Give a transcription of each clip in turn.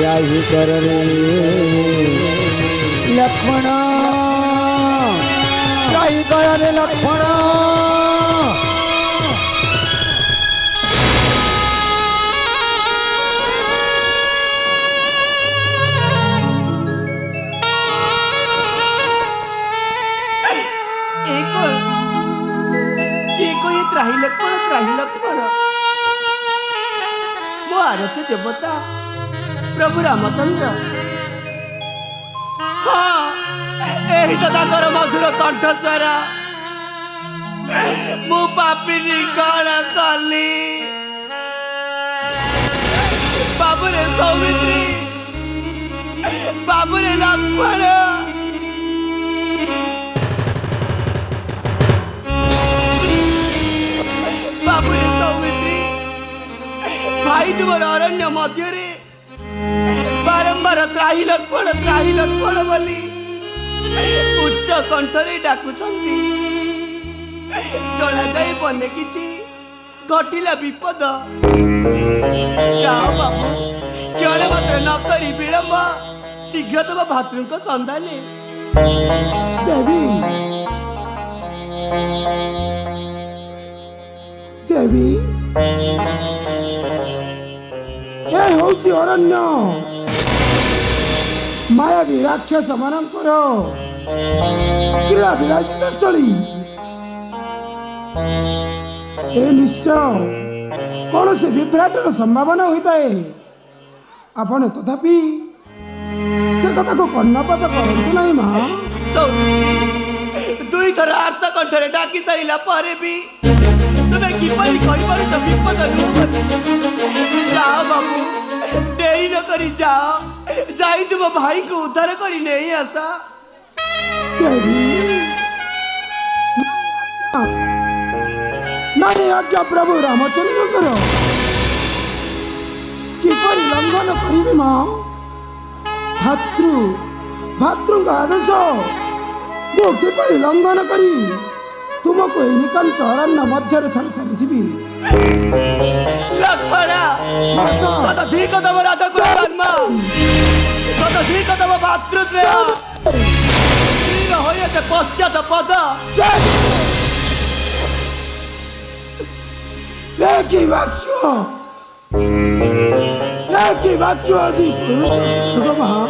त्राही करणे लक्ष्मण त्राही करणे लक्ष्मण त्राही लक्ष्मण मो आरती देवता प्रभु रामचंद्र हाँ यही तो ताकर मधुर कंठस्वर मु पापिनी कण कली बाबुरे सौमित्री बाबुरे लक्ष्मण बाबुरे सौमित्री भाई तुम अरण्य मध्य बारंबार त्राही लक्ष्मण बोली उच्च कंठरे डाकुछंती जणा जाई बने किछि घटिला विपद जाओ बाबू जड़े मात्र न करी विलंब शीघ्र तम भातृ सन्धाने देवी हूँ अरण्य मायावी राक्षस मानकर क्रीड़ा विराजित स्थली ए निश्चय कौन से विभ्राटर संभावना होता है आपण तथापि से कथा को कर्णपात करतु नहीं माँ दुई थर आर्त कंठरे डाकी सारिला परे भी तुमे किपरि कहि पारु त विपद जाओ बाबू देरी न करी जाओ जाई तुम भाई को उद्धार करी नहीं आसा नहीं आज्ञा प्रभु रामचंद्र करो किपरि लंघन करिबे मां भातृ का आदेश वो किपरि लंघन करी तुमको निकंच अरण्य मध्य छाड़ी छाड़ी जीवी लक्ष्मणा सदा ठीक तव राधा को जन्म सदा ठीक तव भातृत्व वीर होयते पश्चात पद एक वाक्य अजी भगवान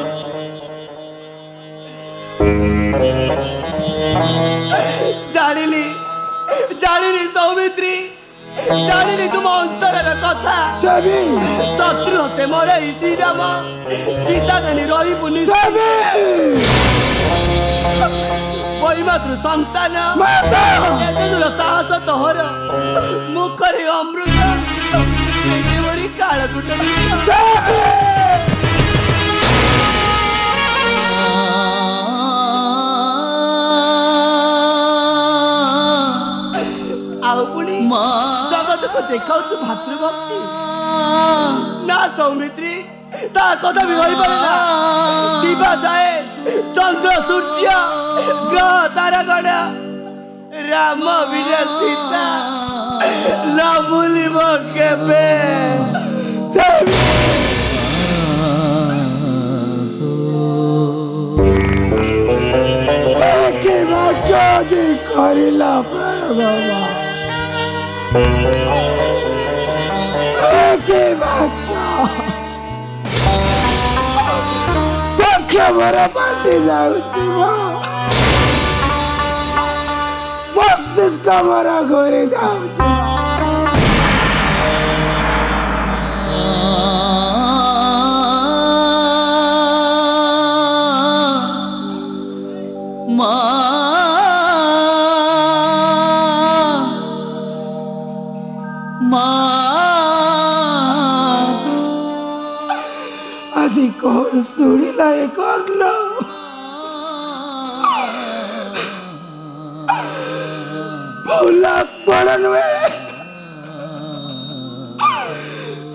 जानिली सौमित्री जानिली तुम अंतर कथा शत्रु हते मोर श्री राम सीता गनी रही पुनि मातृ संतान एतेदूर साहस तोहर मुखरे अमृत काल जगत को देखा भातृभक्ति ना सौमित्री ता कदा भी होई पारे ना दिवा जाए चंद्र सूर्य ग्रह तारागण राम बिना सीता न भूलिब केबे के वाक्य जी करिला बाबा के वाक्य मरा पाती जाऊची मस्तिष्क मरा घोरे जाऊची আজি कौन सुनिला कर्ण भूला पड़न में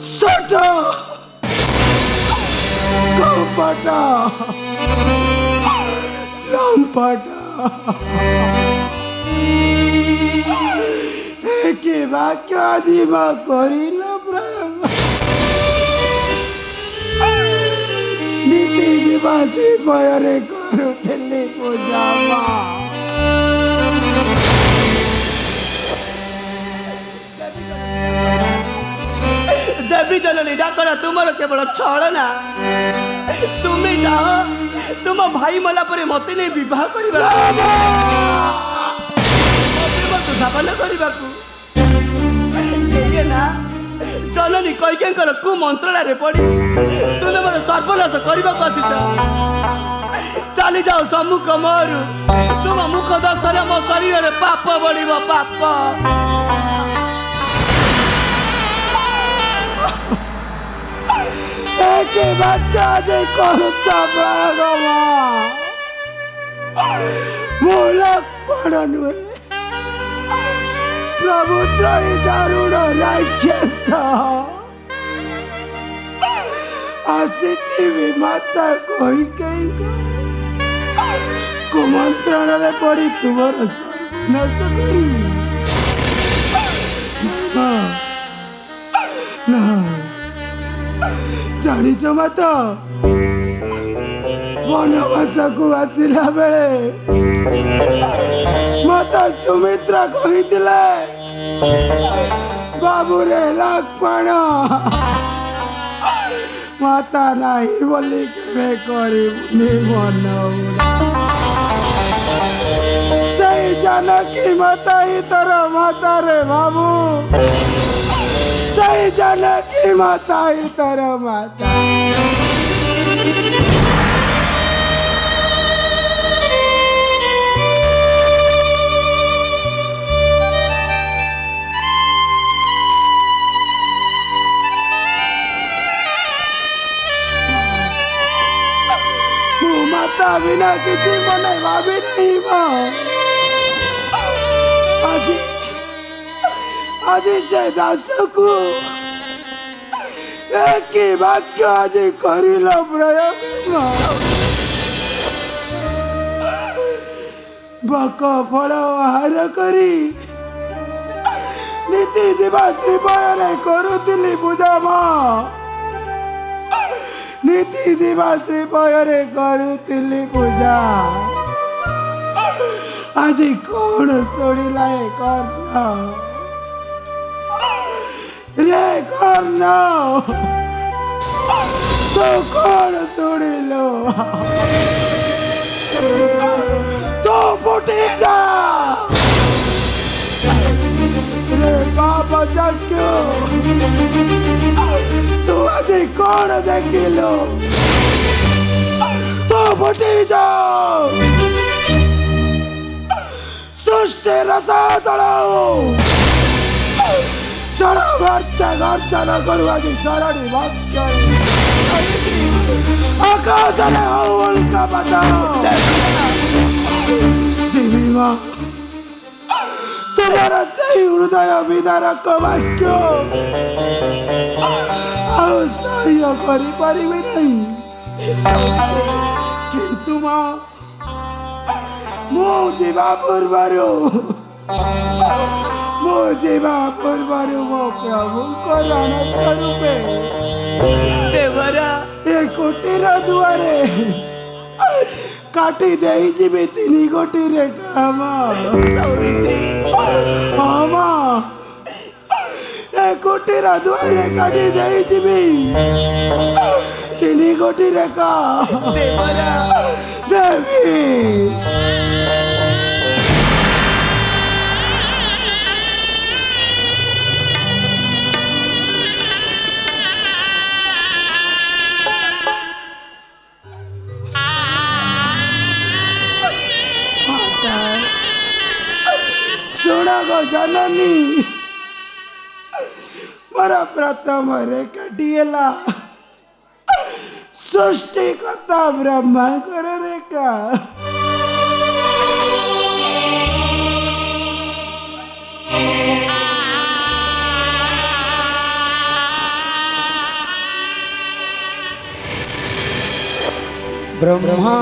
सट कपटा लंपटा के वाक्य जीवा करिला प्रयोग ବାସି ଭୟରେ କରୁଥିଲି ପୂଜା ମା। देवी जननी डाकरा तुमर केवल छलना तुम्हें जाओ तुम भाई मला पर मते नहीं विवाह करबा स्थापन करने ना जननी कैकेकर कु मंत्रालय पड़ी तुम्हें मोर सर्वनाश करने को चली जाओ सम्मुख मोरू तुम मुख दर्शन मो शरीर में पाप बढ़ पाप के बच्चा जे करुता प्रगमा मूलक पड़नुए प्रभु त्रय दारुण राक्षस आसिथिवी माता कही कही कुमंत्रण रे पड़ी तुमर सर्वनाश करी ना जानिच मत वनवास को आसिला बेले माता सुमित्रा कही बाबू रे लक्ष्मण माता नहीं बोली के करी मन सही जानकी माता ही तर माता रे बाबू सही जानकी माता ही तर माता माता बिना किसी मन भाभी नहीं आज से दास को एक वाक्य आज करिल प्रयोग बक फल आहार करी नीति दिवस श्रीपयन करुली पूजा माँ नीति दिवस श्रीपयरे करुली पूजा आज कौन शोड़ा कर्ण रे कर्ण तो कौन शुणिलो तो फुटी जा रे बाप जाक्यो तू आज कौन देखिलो तो फुटी जाओ सृष्टि रसातल चढ़ गर्जन करुआ शरणी भक्त आकाश उल्का देवी माँ तुम्हारा सही हृदय विदारक वाक्य सह्य करी नहीं किंतु माँ मो जीवा पूर्वर मो प्रभु रण रूपे देवरा ए कोटीर दुआरे काटी दे जीवी 3 गोटी रे काम ए कोटीर दुआरे काटी दे जीवी 3 गोटी रे का देवरा देवी गो जननी मोर प्रथम रेखाटीला सृष्टि कथा ब्रह्मा कर रेखा ब्रह्मा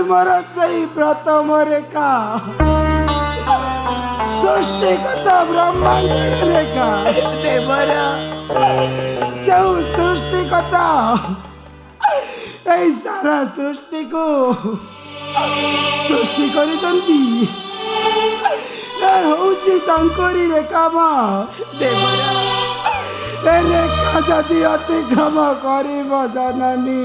मोर सही प्रथम रेखा सृष्टिकर्ता ब्रह्मांड रेखा देवरा जो सृष्टिकर्ता এই সারা সৃষ্টিକୁ ସୃଷ୍ଟି କରିଛନ୍ତି ହଉଛି ତାଙ୍କରି ରେଖା ମା देवरा ଏ ରେଖା ଯଦି ଅତିକ୍ରମ କରିବ ଜନନୀ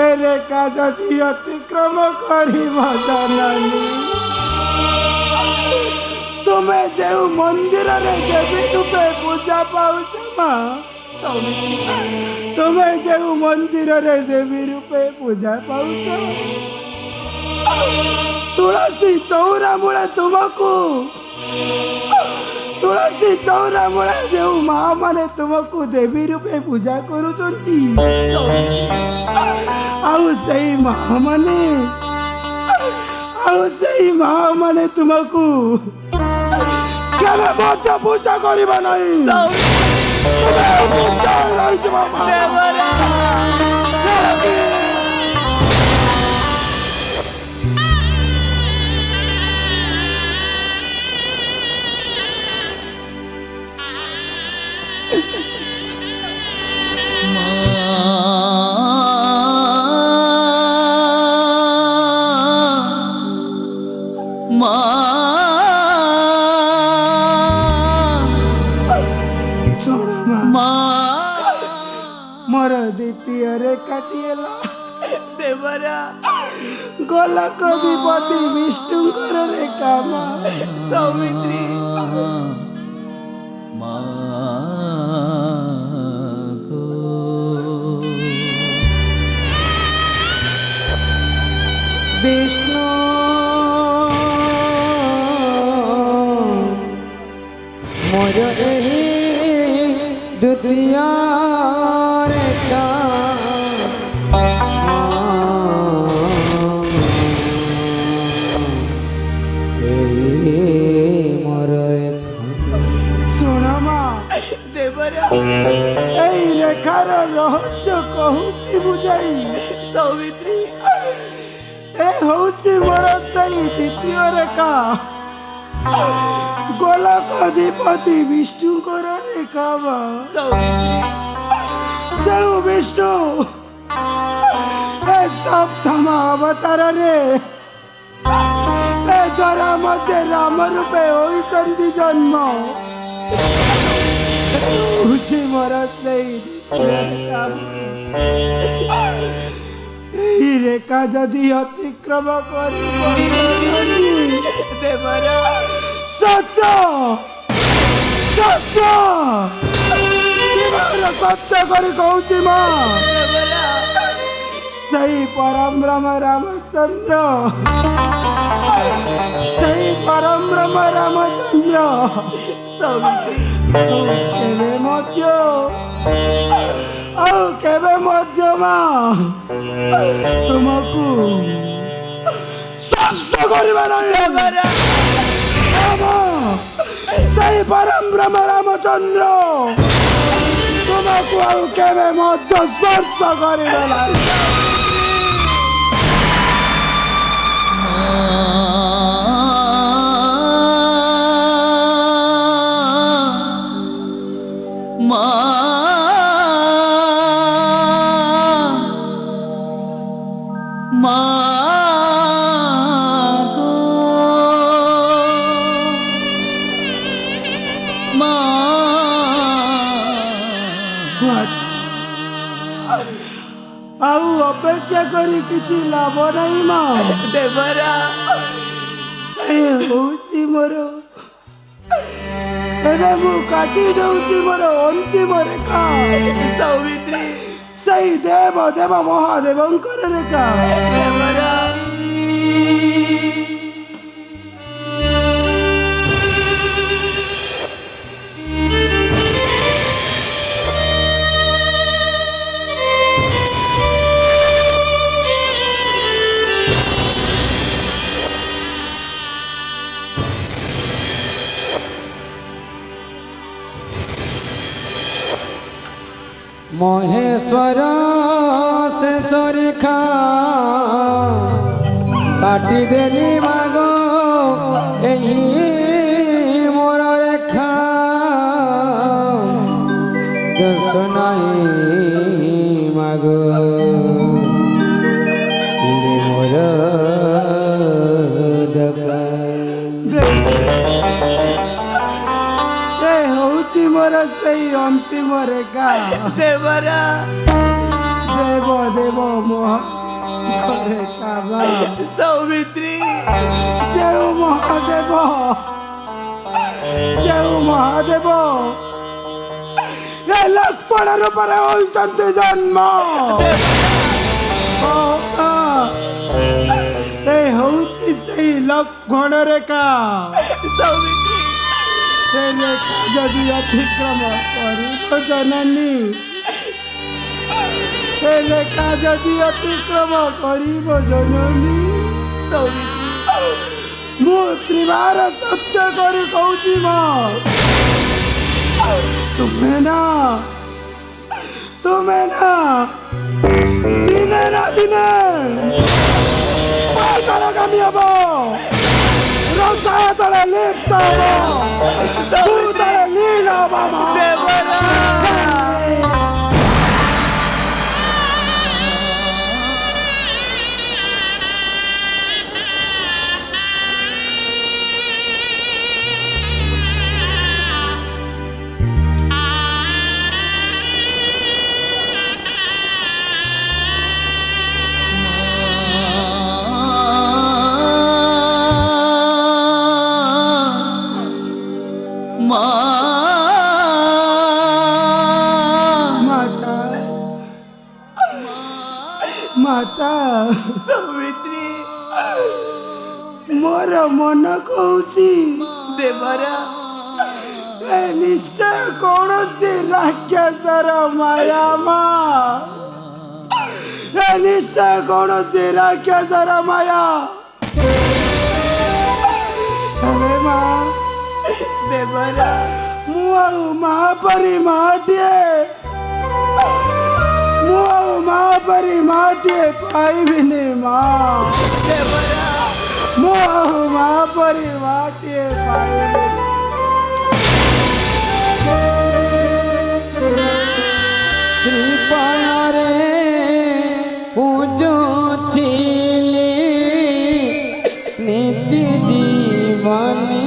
ଏ ରେଖା ଯଦି ଅତିକ୍ରମ କରିବ ଜନନୀ ତୁମେ ଯେଉଁ ମନ୍ଦିରରେ ଦେବୀ ରୂପେ ପୂଜା ପାଉଛ ମା ତୁମେ ଯେଉଁ ମନ୍ଦିରରେ ଦେବୀ ରୂପେ ପୂଜା ପାଉଛ ତୁଳସୀ ଚଉରା ମୂଳେ ତୁମକୁ ତୁଳସୀ ଚଉରା ମୂଳେ ଯେଉଁ ମା ମାନେ ତୁମକୁ ଦେବୀ ରୂପେ ପୂଜା କରୁଛନ୍ତି ଆଉ ସେଇ ମା ମାନେ ତୁମକୁ କେବେ ମଧ୍ୟ ପୂଜା କରିବା ନାହିଁ ମୋର ଦ୍ୱିତୀୟ ରେଖାଟି ହେଲା देवरा ଗୋଲକଧିପତି ବିଷ୍ଣୁଙ୍କର ରେଖା ମା सौमित्री विष्णु मोर एही द्वितीय रेखा मोर ଶୁଣ ମା देवरा এই ରେଖାର ରହସ୍ୟ କହୁଛି ବୁଝାଇ सौमित्री ଏ ହଉଛି ମୋର ସେଇ ଦ୍ୱିତୀୟ ରେଖା ଗୋଲକଧିପତି ବିଷ୍ଣୁଙ୍କର ରେଖା ମା ଯେଉଁ ବିଷ୍ଣୁ ଏ ସପ୍ତମ ଅବତାରରେ ଏ ଜରା ମଧ୍ୟ ରାମ ରୂପେ ହୋଇଛନ୍ତି ଜନ୍ମ ହଉଛି ମୋର ସେଇ ରେଖା এই রেখা যদি অতিক্রম করিব देवरा সত্য সত্য সত্য করে কହୁছি মা देवरा সেই পরম ব্রহ্ম রামচন্দ্র সেই পরম ব্রহ্ম রামচন্দ্র सौमित्री কেবে মধ্য ଆଉ କେବେ ମଧ୍ୟ ମା ତୁମକୁ ସ୍ପର୍ଶ କରିବା ନାହିଁ देवरा ସେଇ ପରମ ବ୍ରହ୍ମ ରାମଚନ୍ଦ୍ର ତୁମକୁ ଆଉ କେବେ ମଧ୍ୟ ସ୍ପର୍ଶ କରିବେ ନାହିଁ ଆଉ ଅପେକ୍ଷା କରି କିଛି ଲାଭ ନାହିଁ ମା देवरा ଏ ହଉଛି ମୋର ଏବେ ମୁଁ କାଟି ଦଉଛି ମୋର ଅନ୍ତିମ ରେଖା सौमित्री ସେଇ ଦେବ ଦେବ ମହାଦେବଙ୍କର ରେଖା देवरा महेश्वर से রেখা কাটি দেলি মাগ এই মোর রেখা দোষ নাই মাগ ইলে মোর দকা হଉଛି ମୋର ସେଇ ଅନ୍ତିମ ରେଖା ଦେବରା ଦେବ ଦେବ ମୋହ ରେଖା ବା ସୌମିତ୍ରୀ ଯେଉଁ ମହାଦେବ ଏ ଲକ୍ଷ୍ମଣ ରୂପରେ ହୋଇଛନ୍ତି ଜନ୍ମ ଏ ହଉଛି ସେଇ ଲକ୍ଷ୍ମଣ ରେଖା ସୌମିତ୍ରୀ ସେ ରେଖା ଯଦି ଅତିକ୍ରମ କରିବ ଜନନୀ ସେ ରେଖା ଯଦି ଅତିକ୍ରମ କରିବ ଜନନୀ ସୌମିତ୍ରୀ ମୁଁ ତ୍ରିବାର ସତ୍ୟ କରି କହୁଛି ମା ତୁମେ ନା ଦିନେ ନା ଦିନେ ପାତାଳଗାମୀ ହବ ରସାୟ ତଳେ ଲିପ୍ତ ହବ ତଳେ ଲୀନ ହବ ମା। ମାତା ସୌମିତ୍ରୀ ମୋର ମନ କହୁଛି ଦେବରା ଏ ନିଶ୍ଚୟ କୌଣସି ରାକ୍ଷସର ମାୟା ମା ଏ ନିଶ୍ଚୟ କୌଣସି ରାକ୍ଷସର ମାୟା ହେଲେ ମା ଦେବରା ମୁଁ ଆଉ ମା ପରି ମାଟିଏ ମୁଁ ଆଉ ମା ପରି ମାଟିଏ ପାଇବିନି ମା ଦେବରା ମୁଁ ଆଉ ମା ପରି ମାଟିଏ ପାଇବିନି কৃপারে পুজোছিলি নীতি দিবানিসি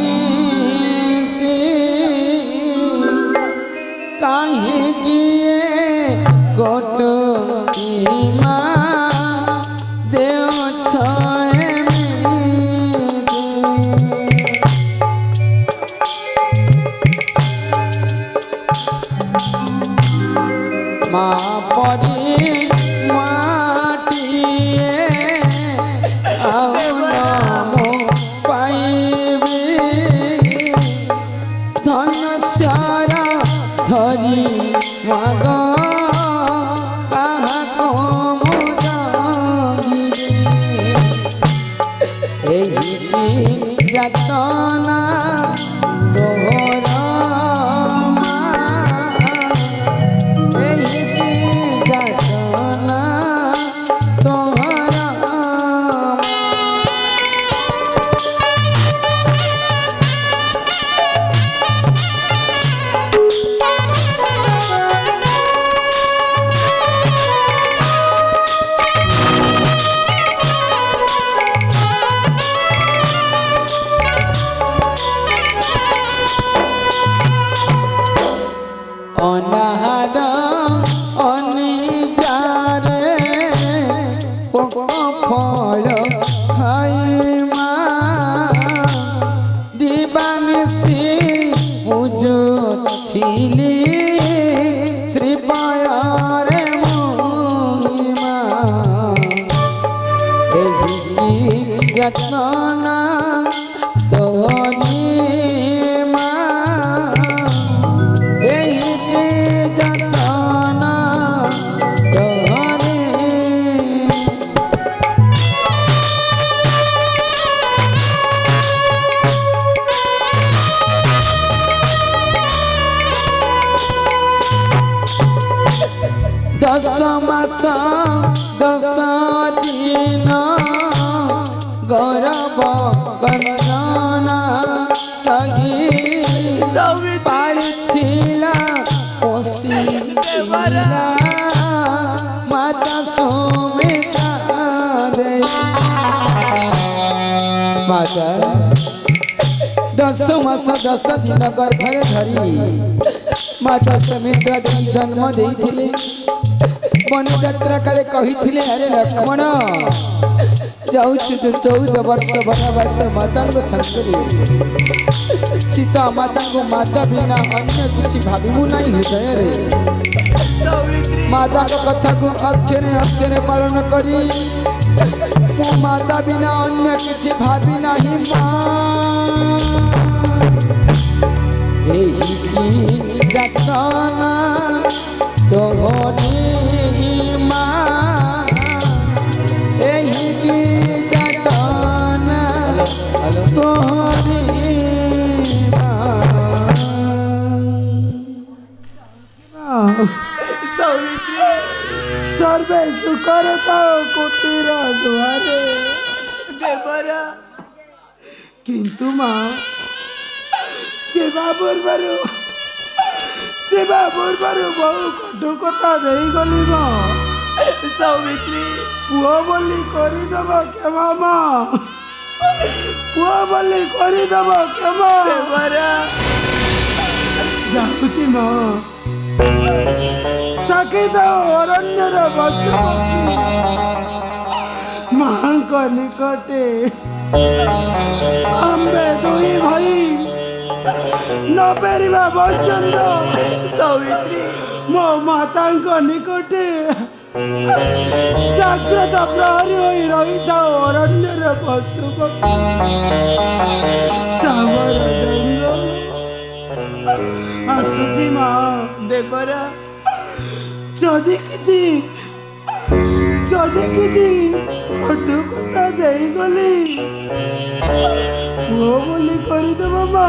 কাহে গিয়ে কট মা দেও ছয় মা পরি মাটিয়ে আও নাম পাইবি ধনস্যারা ধরি মাগ কাহাকো মু জাগিবি এই যাতনা তোহরা অনাহার অনিজারে পোক ফল খাই মা দিবানিসি পুজোছিলি শ্রীপায়ারে মহিমা এই যত্না তোহরি মা দশ মাস ମାସ 10 ଦିନ ଗୌରବ ଗଞ୍ଜନ ସହି ପାଳିଥିଲା ପୋଷିଥିଲା ମାତା ସୁମିତ୍ରା ଦେଇ। ମାତା 10 ମାସ 10 ଦିନ ଗର୍ଭରେ ଧରି ମାତା ସୁମିତ୍ରା ଦେଇ ଜନ୍ମ ଦେଇଥିଲେ। ବନଯାତ୍ରା କାଳେ କହିଥିଲେ, ଆରେ ଲକ୍ଷ୍ମଣ ଯାଉଛୁ ତୁ 14 ବର୍ଷ ବନବାସ ମାତାଙ୍କ ସାଙ୍ଗରେ। ସୀତା ମାତାଙ୍କୁ ମାତା ବିନା ଅନ୍ୟ କିଛି ଭାବିବୁ ନାହିଁ ହୃଦୟରେ। ମାତାଙ୍କ କଥାକୁ ଅକ୍ଷରେ ଅକ୍ଷରେ ପାଳନ କରି ମୁଁ ମାତା ବିନା ଅନ୍ୟ କିଛି ଭାବି ନାହିଁ। ମା ଏହି ଯାତନା ତୋରି ମା, ଏହି ଯାତନା ତୋରି ମା। सर्वे सुखर कुटीर दुआरे देवरा किंतु माँ सेवा पूर्वरु बहु कटु कथा देई गली माँ। सौमित्री पुओ बोली करदेव क्षमा माँ, पुओ बोली करदेव क्षमा। देवरा जाऊँगी माँ साकित अरण्यर पशुपक्षी माँ निकटे आम्बे दुई भाई न पेरिबा बचंद। सौमित्री मो माता निकटे जाग्रत प्रहरी होई रही था अरण्यर पशुपक्षी सावर जंगल आसुची माँ। देवरा যদি কিছু কটু কথা দেই গলি পুଅ ବୋଲି କରିଦେବ ମା।